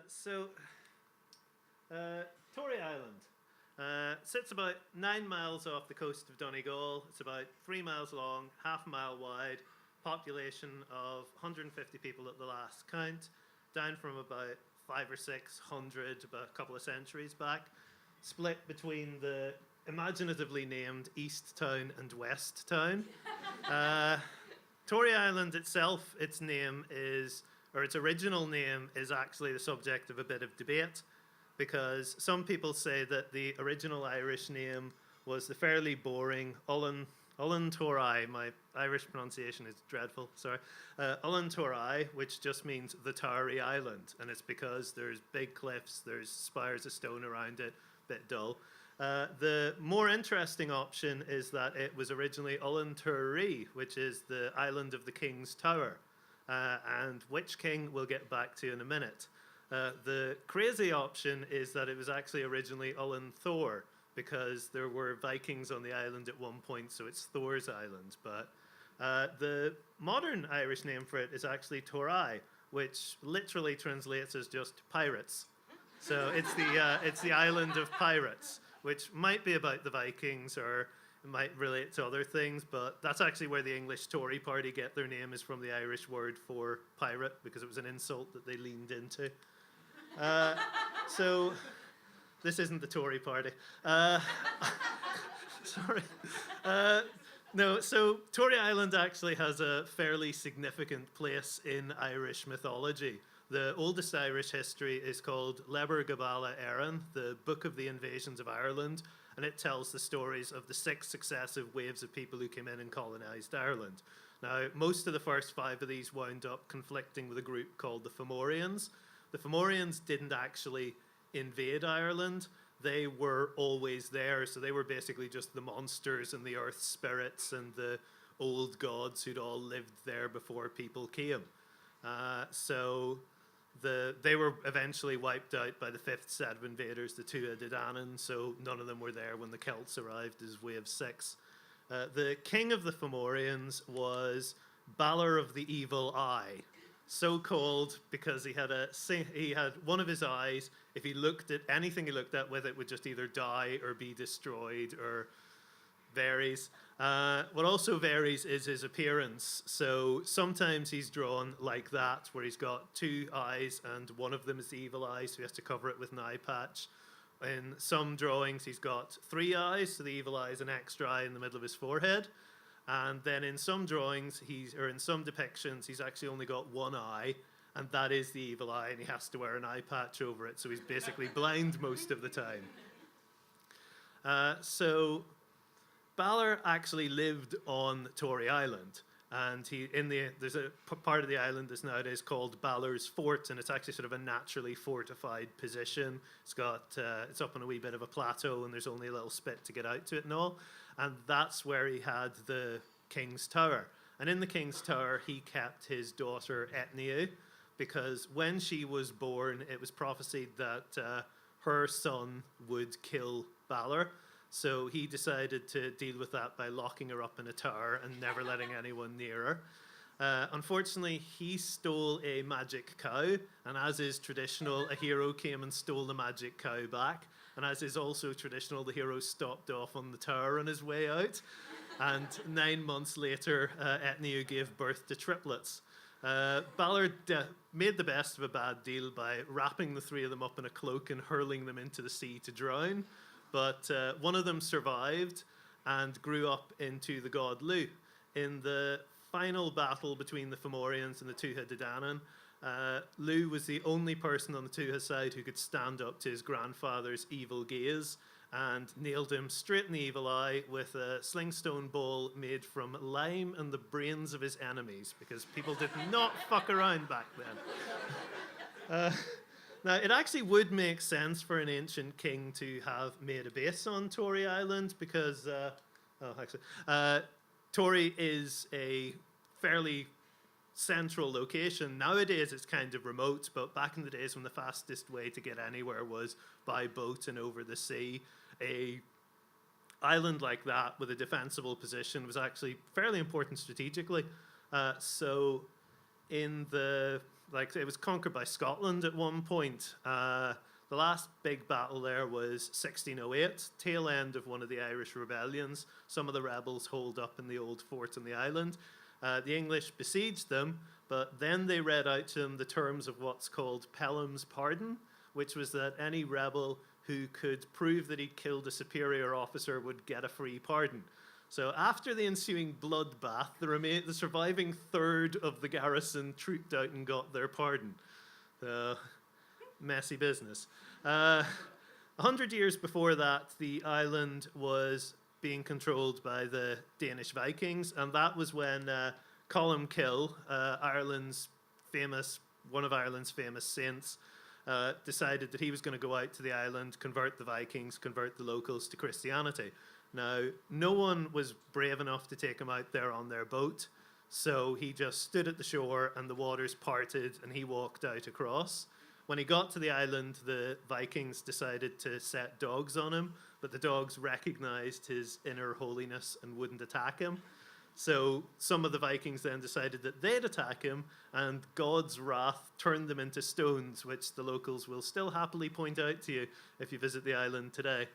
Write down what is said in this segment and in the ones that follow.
So, Tory Island sits about 9 miles off the coast of Donegal. It's about 3 miles long, half a mile wide, population of 150 people at the last count, down from about 500 or 600 about a couple of centuries back, split between the imaginatively named East Town and West Town. Tory Island itself, its original name is actually the subject of a bit of debate, because some people say that the original Irish name was the fairly boring Ullan Tory. My Irish pronunciation is dreadful, sorry. Ullan Tory, which just means the Tory Island, and it's because there's big cliffs, there's spires of stone around it, bit dull. The more interesting option is that it was originally Ullan Tory, which is the island of the King's Tower, and which king we'll get back to in a minute. The crazy option is that it was actually originally Ullan Thor, because there were Vikings on the island at one point, so it's Thor's Island. But the modern Irish name for it is actually Torai, which literally translates as just pirates. So it's the island of pirates, which might be about the Vikings or it might relate to other things, but that's actually where the English Tory party get their name, is from the Irish word for pirate, because it was an insult that they leaned into. So this isn't the Tory party. Sorry. No, so Tory Island actually has a fairly significant place in Irish mythology. The oldest Irish history is called Leber Gabala Éireann, the Book of the Invasions of Ireland, and it tells the stories of the 6 successive waves of people who came in and colonized Ireland. Now, most of the first 5 of these wound up conflicting with a group called the Fomorians. The Fomorians didn't actually invade Ireland. They were always there, so they were basically just the monsters and the earth spirits and the old gods who'd all lived there before people came. They were eventually wiped out by the 5th set of invaders, the Tuatha De Danann, so none of them were there when the Celts arrived as Wave 6. The king of the Fomorians was Balor of the Evil Eye, so called because he had one of his eyes, if he looked at anything he looked at with it, would just either die or be destroyed, or varies. What also varies is his appearance. So sometimes he's drawn like that, where he's got 2 eyes and one of them is the evil eye, so he has to cover it with an eye patch. In some drawings, he's got 3 eyes, so the evil eye is an extra eye in the middle of his forehead. And then in some drawings, in some depictions, he's actually only got 1 eye, and that is the evil eye, and he has to wear an eye patch over it, so he's basically blind most of the time. So Balor actually lived on Tory Island, and there's a part of the island that's nowadays called Balor's Fort, and it's actually sort of a naturally fortified position. It's up on a wee bit of a plateau, and there's only a little spit to get out to it and all, and that's where he had the King's Tower. And in the King's Tower, he kept his daughter Etniu, because when she was born, it was prophesied that her son would kill Balor. So he decided to deal with that by locking her up in a tower and never letting anyone near her. Unfortunately, he stole a magic cow, and as is traditional, a hero came and stole the magic cow back. And as is also traditional, the hero stopped off on the tower on his way out. And 9 months later, Etniu gave birth to triplets. Balor made the best of a bad deal by wrapping the 3 of them up in a cloak and hurling them into the sea to drown. But one of them survived and grew up into the god Lu. In the final battle between the Fomorians and the Tuatha De Danann, Lu was the only person on the Tuatha side who could stand up to his grandfather's evil gaze, and nailed him straight in the evil eye with a slingstone ball made from lime and the brains of his enemies, because people did not fuck around back then. Now, it actually would make sense for an ancient king to have made a base on Tory Island, because Tory is a fairly central location. Nowadays, it's kind of remote, but back in the days when the fastest way to get anywhere was by boat and over the sea, a island like that with a defensible position was actually fairly important strategically. So in the, like, it was conquered by Scotland at one point. The last big battle there was 1608, tail end of one of the Irish rebellions. Some of the rebels holed up in the old fort on the island. The English besieged them, but then they read out to them the terms of what's called Pelham's pardon, which was that any rebel who could prove that he'd killed a superior officer would get a free pardon. So after the ensuing bloodbath, the surviving third of the garrison trooped out and got their pardon. Messy business. 100 years before that, the island was being controlled by the Danish Vikings, and that was when Columcille, one of Ireland's famous saints, decided that he was going to go out to the island, convert the Vikings, convert the locals to Christianity. Now, no one was brave enough to take him out there on their boat, so he just stood at the shore and the waters parted and he walked out across. When he got to the island, the Vikings decided to set dogs on him, but the dogs recognized his inner holiness and wouldn't attack him. So some of the Vikings then decided that they'd attack him, and God's wrath turned them into stones, which the locals will still happily point out to you if you visit the island today.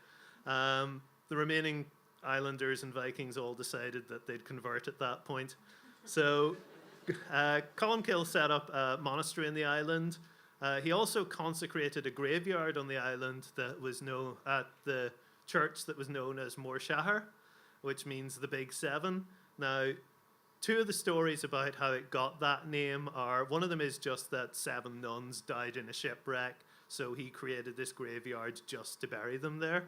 The remaining islanders and Vikings all decided that they'd convert at that point. So Columcille set up a monastery in the island. He also consecrated a graveyard on the island that was known at the church that was known as Morshahar, which means the Big Seven. Now, two of the stories about how it got that name are, one of them is just that 7 nuns died in a shipwreck, so he created this graveyard just to bury them there.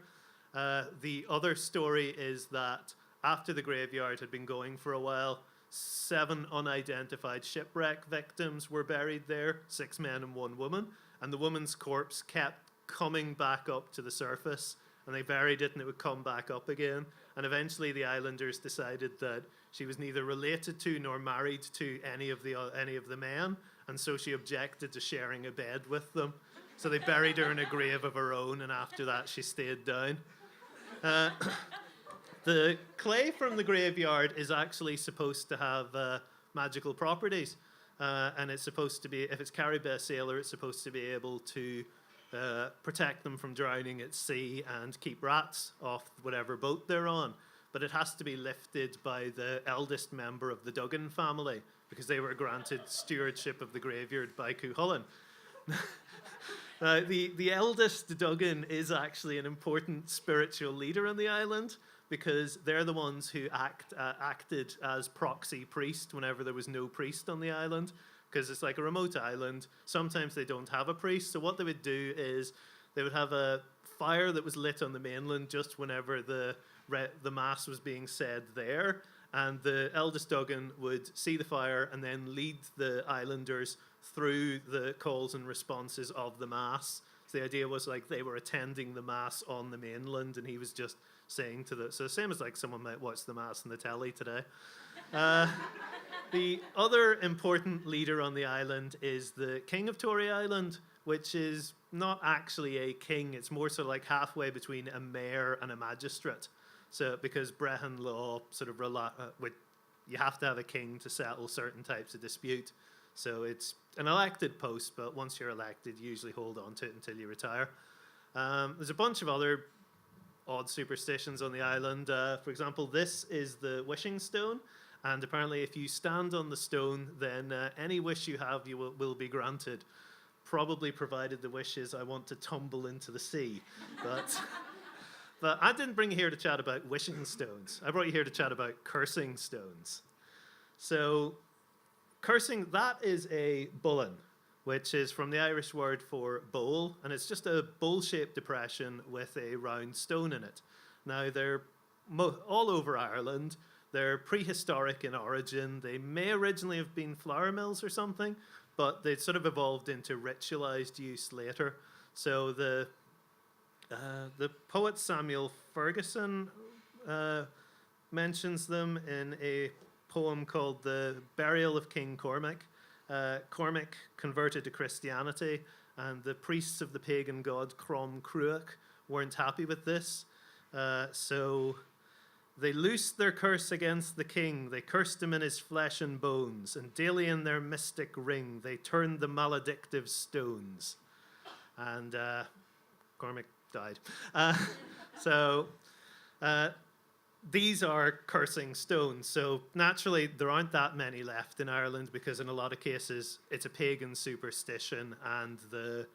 The other story is that after the graveyard had been going for a while, 7 unidentified shipwreck victims were buried there, 6 men and 1 woman, and the woman's corpse kept coming back up to the surface, and they buried it and it would come back up again. And eventually the islanders decided that she was neither related to nor married to any of the men, and so she objected to sharing a bed with them. So they buried her in a grave of her own, and after that she stayed down. The clay from the graveyard is actually supposed to have magical properties, and it's supposed to be, if it's carried by a sailor, it's supposed to be able to protect them from drowning at sea and keep rats off whatever boat they're on. But it has to be lifted by the eldest member of the Duggan family, because they were granted stewardship of the graveyard by Cuchulain. The eldest Duggan is actually an important spiritual leader on the island, because they're the ones who acted as proxy priest whenever there was no priest on the island, because it's like a remote island. Sometimes they don't have a priest, so what they would do is they would have a fire that was lit on the mainland just whenever the mass was being said there, and the eldest Duggan would see the fire and then lead the islanders through the calls and responses of the mass. So the idea was like they were attending the mass on the mainland, and he was just saying to so same as like someone might watch the mass on the telly today. The other important leader on the island is the King of Tory Island, which is not actually a king. It's more sort of like halfway between a mayor and a magistrate. So because Brehon law sort of you have to have a king to settle certain types of dispute. So it's an elected post, but once you're elected, you usually hold on to it until you retire. There's a bunch of other odd superstitions on the island. For example, this is the wishing stone, and apparently if you stand on the stone, then any wish you have will be granted, probably provided the wish is I want to tumble into the sea. But I didn't bring you here to chat about wishing stones. I brought you here to chat about cursing stones. So cursing, that is a bullen, which is from the Irish word for bowl, and it's just a bowl-shaped depression with a round stone in it. Now, they're all over Ireland. They're prehistoric in origin. They may originally have been flour mills or something, but they sort of evolved into ritualized use later. So the poet Samuel Ferguson mentions them in a poem called The Burial of King Cormac. Cormac converted to Christianity, and the priests of the pagan god Crom Cruach weren't happy with this. So They loosed their curse against the king. They cursed him in his flesh and bones. And daily in their mystic ring, they turned the maledictive stones. And Cormac died. So these are cursing stones. So naturally, there aren't that many left in Ireland because in a lot of cases, it's a pagan superstition and the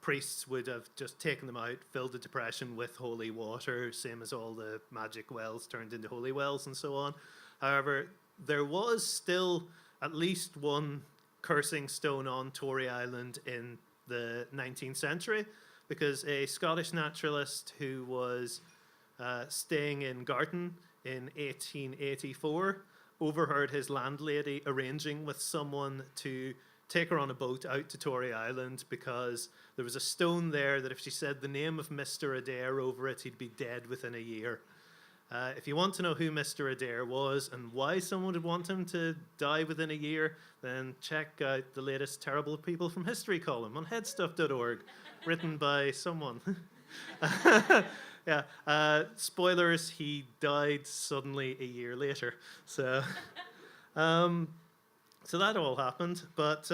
priests would have just taken them out, filled the depression with holy water, same as all the magic wells turned into holy wells and so on. However, there was still at least one cursing stone on Tory Island in the 19th century because a Scottish naturalist who was staying in Garton in 1884 overheard his landlady arranging with someone to take her on a boat out to Tory Island because there was a stone there that if she said the name of Mr. Adair over it, he'd be dead within a year. If you want to know who Mr. Adair was and why someone would want him to die within a year, then check out the latest Terrible People from History column on headstuff.org, written by someone. Yeah, spoilers, he died suddenly a year later. So that all happened. But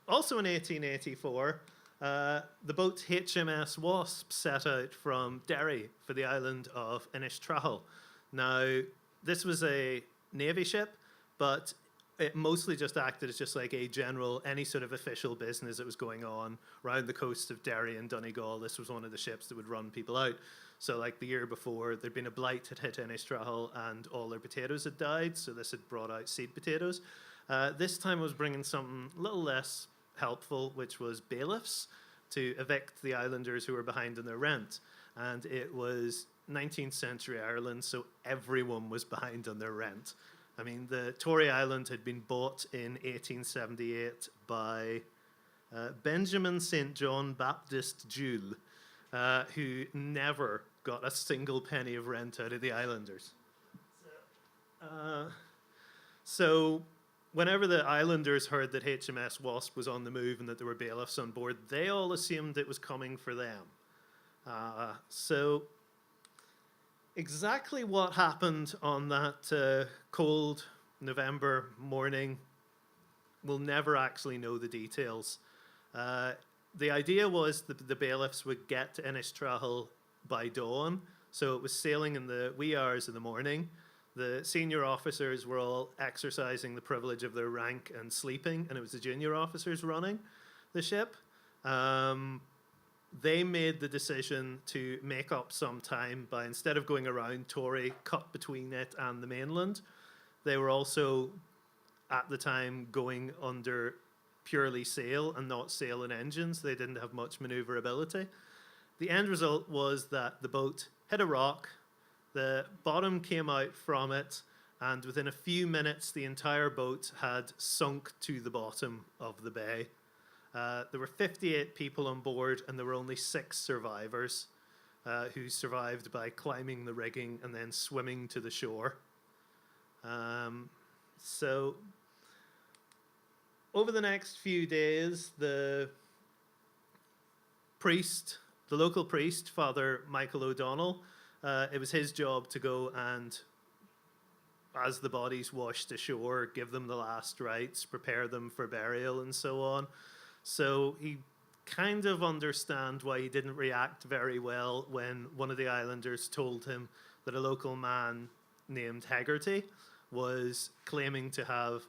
also in 1884, the boat HMS Wasp set out from Derry for the island of Innistrahal. Now, this was a navy ship, but it mostly just acted as just like a general, any sort of official business that was going on around the coast of Derry and Donegal. This was one of the ships that would run people out. So like the year before, there'd been a blight had hit Innistrahal and all their potatoes had died, so this had brought out seed potatoes. This time was bringing something a little less helpful, which was bailiffs to evict the islanders who were behind in their rent. And it was 19th century Ireland, so everyone was behind on their rent. I mean, the Tory Island had been bought in 1878 by Benjamin St. John Baptist Jewell, who never got a single penny of rent out of the islanders. So whenever the islanders heard that HMS Wasp was on the move and that there were bailiffs on board, they all assumed it was coming for them. So exactly what happened on that cold November morning, we'll never actually know the details. The idea was that the bailiffs would get to Innistrahal by dawn, so it was sailing in the wee hours of the morning. The senior officers were all exercising the privilege of their rank and sleeping, and it was the junior officers running the ship. They made the decision to make up some time by, instead of going around Tory, cut between it and the mainland. They were also, at the time, going under purely sail and not sail and engines. They didn't have much maneuverability. The end result was that the boat hit a rock, the bottom came out from it, and within a few minutes the entire boat had sunk to the bottom of the bay. There were 58 people on board and there were only 6 survivors who survived by climbing the rigging and then swimming to the shore. So over the next few days, the local priest, Father Michael O'Donnell, it was his job to go and, as the bodies washed ashore, give them the last rites, prepare them for burial and so on. So he kind of understand why he didn't react very well when one of the islanders told him that a local man named Hegarty was claiming to have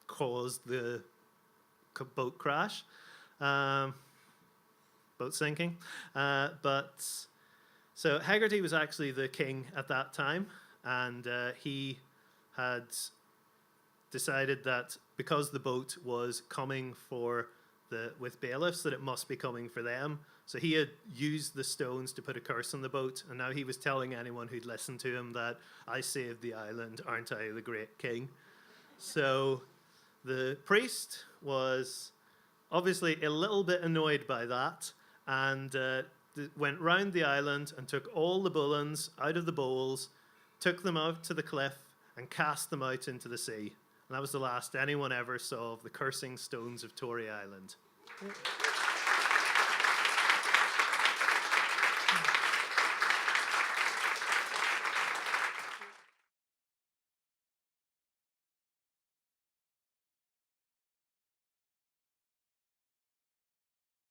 caused the boat crash, boat sinking. So Hegarty was actually the king at that time, and he had decided that because the boat was coming with bailiffs, that it must be coming for them. So he had used the stones to put a curse on the boat, and now he was telling anyone who'd listened to him that I saved the island, aren't I the great king? So the priest was obviously a little bit annoyed by that, and went round the island and took all the bullens out of the bowls, took them out to the cliff, and cast them out into the sea. And that was the last anyone ever saw of the cursing stones of Tory Island.